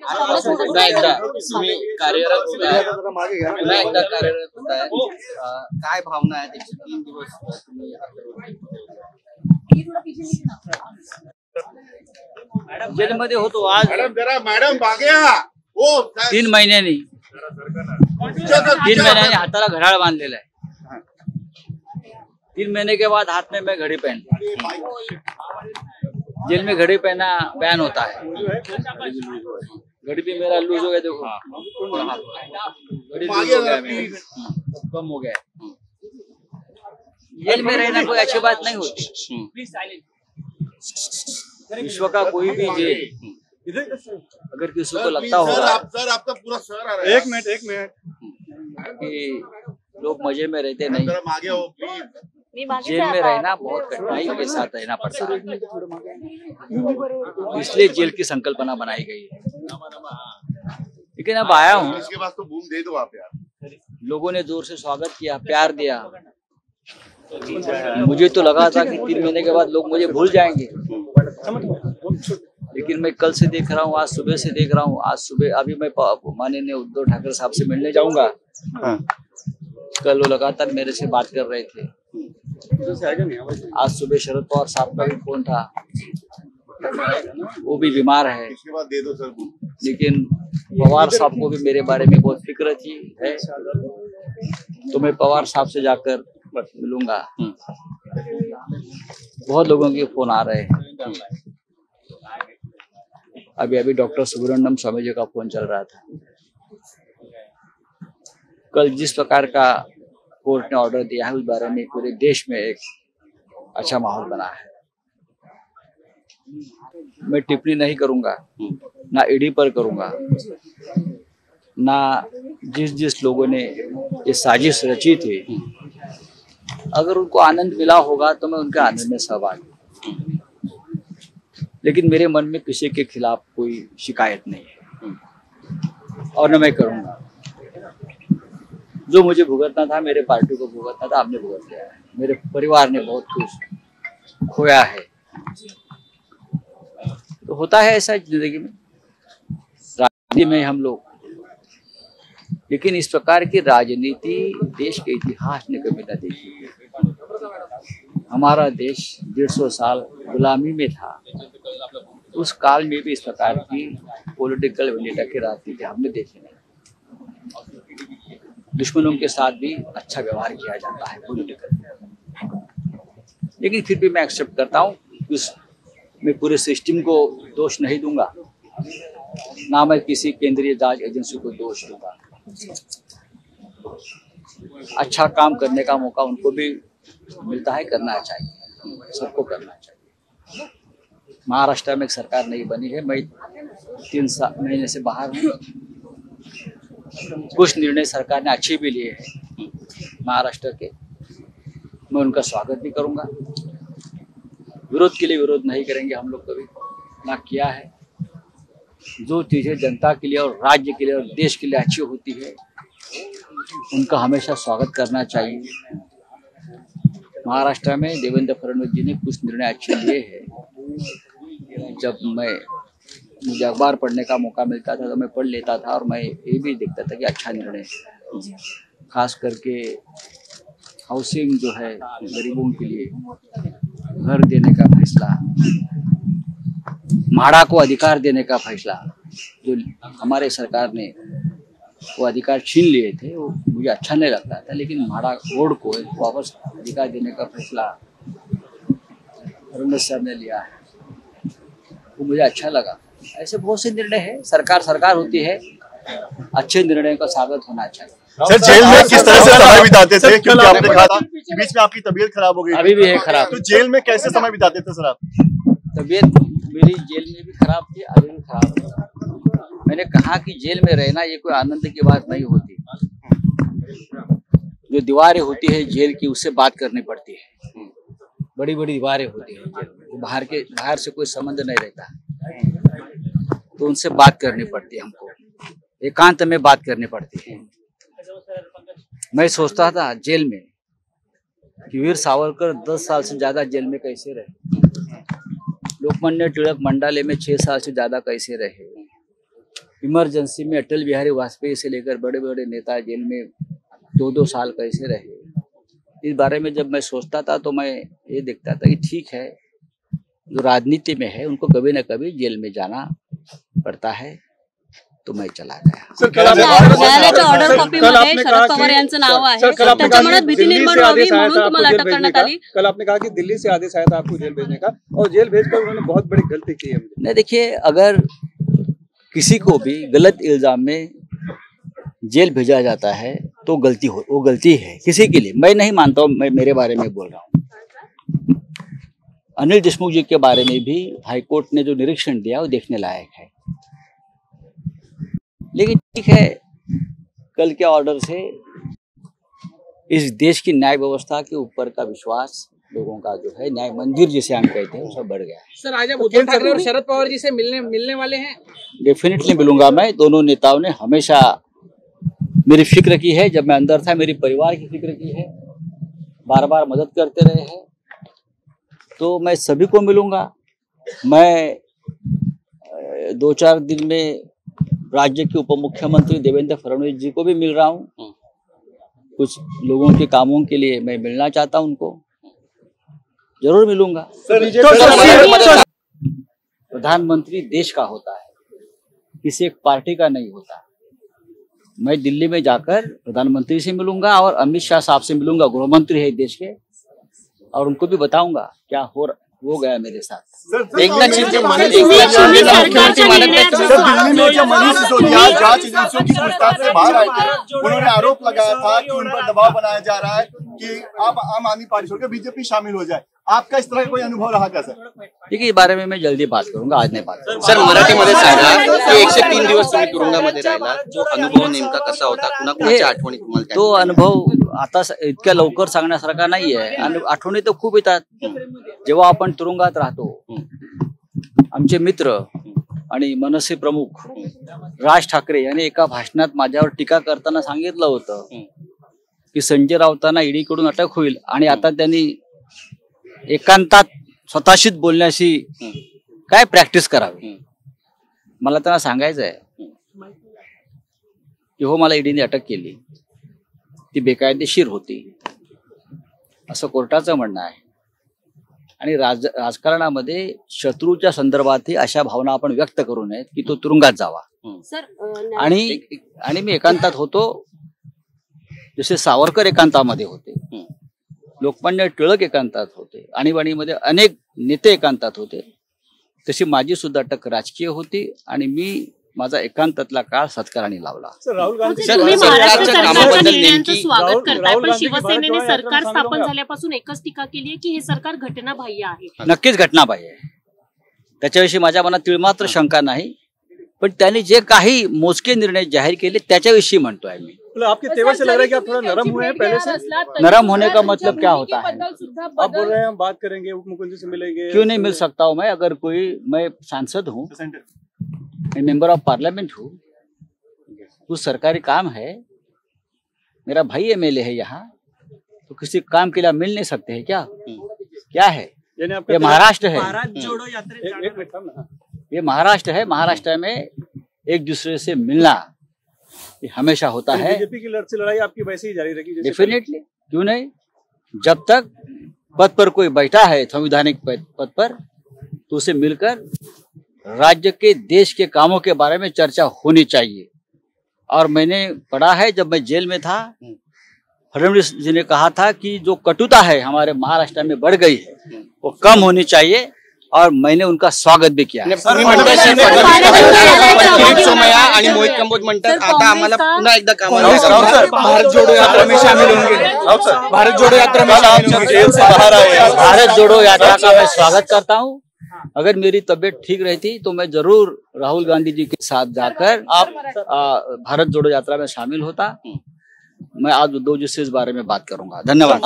पुन्हा एकदा तुम्ही कार्यरत होताय, पुन्हा एकदा कार्यरत होताय, काय भावना आहेत? 103 दिवस तुम्ही जेलमध्ये होतो. आज मॅडम मागे या. 3 महिन्यांनी हाथाला घड्याळ बांधलेला है. 3 महीने के बाद हाथ में मैं घड़ी पहन, जेल में घड़ी पहना बैन होता है. घड़ी भी मेरा लूज हो गया, देखो घड़ी लूज हो गया, कम हो गया. जेल में रहना कोई अच्छी बात नहीं होती. विश्व का कोई भी जेल अगर किसी को लगता होगा सर आपका पूरा सर आ रहा है. एक मिनट कि लोग मजे में रहते नहीं, मागे हो प्लीज. जेल में रहना बहुत कठिनाई के साथ रहना पड़ता है. इसलिए जेल की संकल्पना बनाई गई है. लेकिन अब आया हूँ, इसके पास तो बूम दे दो आप यार. लोगों ने जोर से स्वागत किया, प्यार दिया. मुझे तो लगा था कि 3 महीने के बाद लोग मुझे भूल जाएंगे, लेकिन मैं कल से देख रहा हूँ, आज सुबह से देख रहा हूँ. आज सुबह अभी मैं माननीय उद्धव ठाकरे साहब से मिलने जाऊंगा. कल वो लगातार मेरे से बात कर रहे थे. आज सुबह शरद पवार साहब का भी फोन था, वो भी बीमार है. इसके बाद दे दो सर. लेकिन पवार साहब को भी मेरे बारे में बहुत फिक्र थी है, तो मैं पवार साहब से जाकर मिलूंगा. बहुत लोगों के फोन आ रहे हैं. अभी डॉक्टर सुब्रमण्यम स्वामी जी का फोन चल रहा था. कल जिस प्रकार का कोर्ट ने ऑर्डर दिया है, उस बारे में पूरे देश में एक अच्छा माहौल बना है. मैं टिप्पणी नहीं करूंगा, ना ईडी पर करूंगा, ना जिस लोगों ने ये साजिश रची थी. अगर उनको आनंद मिला होगा तो मैं उनके आनंद में सहभागी, लेकिन मेरे मन में किसी के खिलाफ कोई शिकायत नहीं है और न मैं करूंगा. जो मुझे भुगतना था, मेरे पार्टी को भुगतना था, आपने भुगत लिया है. मेरे परिवार ने बहुत कुछ खोया है. तो होता है ऐसा जिंदगी में, राजनीति में हम लोग. लेकिन इस प्रकार की राजनीति देश के इतिहास ने कभी न देखी. हमारा देश 150 साल गुलामी में था. उस काल में भी इस प्रकार की पॉलिटिकल वेंडेटा की राजनीति हमने देखी नहीं. दुश्मनों के साथ भी अच्छा व्यवहार किया जाता है पॉलिटिकल. लेकिन फिर भी मैं एक्सेप्ट करता हूँ. मैं पूरे सिस्टम को दोष नहीं दूंगा, ना मैं किसी केंद्रीय जांच एजेंसी को दोष दूंगा. अच्छा काम करने का मौका उनको भी मिलता है, करना चाहिए, सबको करना चाहिए. महाराष्ट्र में एक सरकार नहीं बनी है, मैं 3 महीने से बाहर हूँ. कुछ निर्णय सरकार ने अच्छे भी लिए हैं महाराष्ट्र के, मैं उनका स्वागत भी करूंगा. विरोध के लिए विरोध नहीं करेंगे हम लोग, कभी ना किया है. जो चीजें जनता के लिए और राज्य के लिए और देश के लिए अच्छी होती है, उनका हमेशा स्वागत करना चाहिए. महाराष्ट्र में देवेंद्र फडणवीस जी ने कुछ निर्णय अच्छे लिए हैं. जब मुझे अखबार पढ़ने का मौका मिलता था तो मैं पढ़ लेता था, और मैं ये भी देखता था कि अच्छा निर्णय है. खास करके हाउसिंग जो है, गरीबों के लिए घर देने का फैसला, म्हाडा को अधिकार देने का फैसला, जो हमारे सरकार ने वो अधिकार छीन लिए थे, वो मुझे अच्छा नहीं लगता था. लेकिन म्हाडा रोड को वापस अधिकार देने का फैसला फडणवीस साहब ने लिया है, वो मुझे अच्छा लगा. ऐसे बहुत से निर्णय है. सरकार होती है, अच्छे निर्णय का स्वागत होना चाहिए. सर, जेल में किस तरह से समय बिताते थे? क्योंकि आपने कहा था कि बीच में आपकी तबीयत खराब हो गई. अभी भी है खराब. तो जेल में कैसे समय बिताते थे सर आप? तबीयत मेरी जेल में भी खराब थी, अभी भी खराब है. मैंने कहा कि जेल में रहना ये कोई आनंद की बात नहीं होती. जो दीवारें होती है जेल की, उससे बात करनी पड़ती है. बड़ी बड़ी दीवारें होती है, बाहर से कोई संबंध नहीं रहता, तो उनसे बात करनी पड़ती है. हमको एकांत में बात करनी पड़ती है. मैं सोचता था जेल में कि वीर सावरकर 10 साल से ज्यादा जेल में कैसे रहे, लोकमान्य टिलक मंडाले में 6 साल से ज्यादा कैसे रहे, इमरजेंसी में अटल बिहारी वाजपेयी से लेकर बड़े बड़े नेता जेल में 2-2 साल कैसे रहे, इस बारे में जब मैं सोचता था तो मैं ये देखता था कि ठीक है, जो राजनीति में है उनको कभी न कभी जेल में जाना पड़ता है, तो मैं चला गया। न्यायालयाच्या ऑर्डर कॉपीमध्ये शरद पवार यांचं नाव आहे, त्याच्या मनात भीती निर्माण व्हावी म्हणून तुम्हाला अटक करण्यात आली। कल आपने कहा कि दिल्ली से आदेश आया था आपको जेल भेजने का, और जेल भेजकर उन्होंने बहुत बड़ी गलती की है। नहीं, देखिए, अगर किसी को भी गलत इल्जाम में जेल भेजा जाता है तो वो गलती है किसी के लिए। मैं नहीं मानता हूँ, मैं मेरे बारे में बोल रहा हूँ। अनिल देशमुख जी के बारे में भी हाईकोर्ट ने जो निरीक्षण दिया वो देखने लायक है। लेकिन ठीक है, कल के ऑर्डर से इस देश की न्याय व्यवस्था के ऊपर का विश्वास लोगों का जो है, न्याय मंदिर जिसे हम कहते हैं, वो सब बढ़ गया है। सर, आज आप उद्धव ठाकरे और शरद पवार जी से मिलने वाले हैं? डेफिनेटली मिलूंगा मैं। दोनों नेताओं ने हमेशा मेरी फिक्र की है, जब मैं अंदर था मेरी परिवार की फिक्र की है, बार बार मदद करते रहे हैं, तो मैं सभी को मिलूंगा। मैं 2-4 दिन में राज्य के उप मुख्यमंत्री देवेंद्र फडणवीस जी को भी मिल रहा हूँ। कुछ लोगों के कामों के लिए मैं मिलना चाहता हूँ, उनको जरूर मिलूंगा। प्रधानमंत्री देश का होता है, किसी एक पार्टी का नहीं होता। मैं दिल्ली में जाकर प्रधानमंत्री से मिलूंगा और अमित शाह साहब से मिलूंगा, गृह मंत्री है देश के, और उनको भी बताऊंगा क्या हो गया मेरे साथ। एकनाथ शिंदे मनीष सिसोदिया जांच एजेंसियों की पूछताछ से बाहर आए थे। उन्होंने आरोप लगाया था कि उन पर दबाव बनाया जा रहा है कि आप आम आदमी पार्टी छोड़कर बीजेपी शामिल हो जाए। आपका इस तरह का कोई अनुभव रहा क्या सर? देखिए, इस बारे में मैं जल्दी बात करूंगा, आज नहीं बात करूंगा। सर, मराठीमध्ये सांगा की 1 से 3 दिवस तुम्ही तुरुंगामध्ये राहिला, जो अनुभव नेमका कसा होता, कुणाकुणाच्या आठवणी तुम्हाला? तो अनुभव आता इतक्या लवकर सांगण्यासारखा नाहीये। आठवणी तर खूप येतात। जेव्हा आपण तुरुंगात राहतो, आमचे मित्र आणि मनसे प्रमुख राज ठाकरे यांनी एका भाषणात माझ्यावर टीका करताना सांगितलं होतं की संजय राऊतांना ईडीकडून अटक होईल, आणि आता त्यांनी एकांतात स्वतःशीच बोलण्याची काय प्रॅक्टिस करावी। मला त्यांना सांगायचं आहे की हो, मला ईडीने अटक केली, ती बेकायदेशीर होती, असं कोर्टाचं म्हणणं आहे। आणि राजकारणामध्ये शत्रूच्या संदर्भातही अशा भावना आपण व्यक्त करू नयेत की तो तुरुंगात जावा। आणि मी एकांतात होतो, जसे सावरकर एकांतामध्ये होते, लोकमान्य टिळक एकांतात होते, आणीबाणीमध्ये अनेक नेते एकांतात होते, तशी माझी सुद्धा अटक राजकीय होती आणि मी माझा एकांतातला काळ सत्काराने लावला। राहुल गांधी स्वागत करताय, पण शिवसेनेने सरकार स्थापन झाल्यापासून एकच टीका केली आहे की हे सरकार घटनाबाह्य आहे। नक्कीच घटनाबाह्य आहे, त्याच्याविषयी माझ्या मनात तिळमात्र शंका नाही, पण त्यांनी जे काही मोजके निर्णय जाहीर केले त्याच्याविषयी म्हणतोय मी। आपके तेवर से लग रहा है कि आप थोड़ा नरम हुए हैं पहले से। नरम होने का मतलब क्या होता है? आप बोल रहे हैं हम बात करेंगे, उप मुख्यमंत्री से मिलेंगे। क्यों नहीं मिल सकता हूँ मैं? अगर मैं सांसद हूँ, मैं मेंबर ऑफ पार्लियामेंट हूँ, कुछ सरकारी काम है, मेरा भाई एमएलए है यहाँ, तो किसी काम के लिए मिल नहीं सकते हैं क्या? क्या है ये? महाराष्ट्र है, ये महाराष्ट्र है। महाराष्ट्र में एक दूसरे से मिलना ये हमेशा होता है। बीजेपी की लड़ाई से लड़ाई आपकी वैसे ही जारी रहेगी? डेफिनेटली, क्यों नहीं। जब तक पद पर कोई बैठा है, संवैधानिक पद पर, तो उसे मिलकर राज्य के देश के कामों के बारे में चर्चा होनी चाहिए। और मैंने पढ़ा है, जब मैं जेल में था, फडणवीस जी ने कहा था कि जो कटुता है हमारे महाराष्ट्र में बढ़ गई है, वो कम होनी चाहिए, और मैंने उनका स्वागत भी किया। सोमय्या आणि मोहित कंबोज म्हणतात आता आम्हाला पुन्हा एकदा कामाला भारत जोडो यात्रा में शामिल होंगे। भारत जोडो यात्रा में भारत जोड़ो यात्रा का मैं स्वागत करता हूँ। अगर मेरी तबीयत ठीक रहती तो मैं जरूर राहुल गांधी जी के साथ जाकर भारत जोड़ो यात्रा में शामिल होता। मैं आज उद्धव जी से इस बारे में बात करूंगा। धन्यवाद।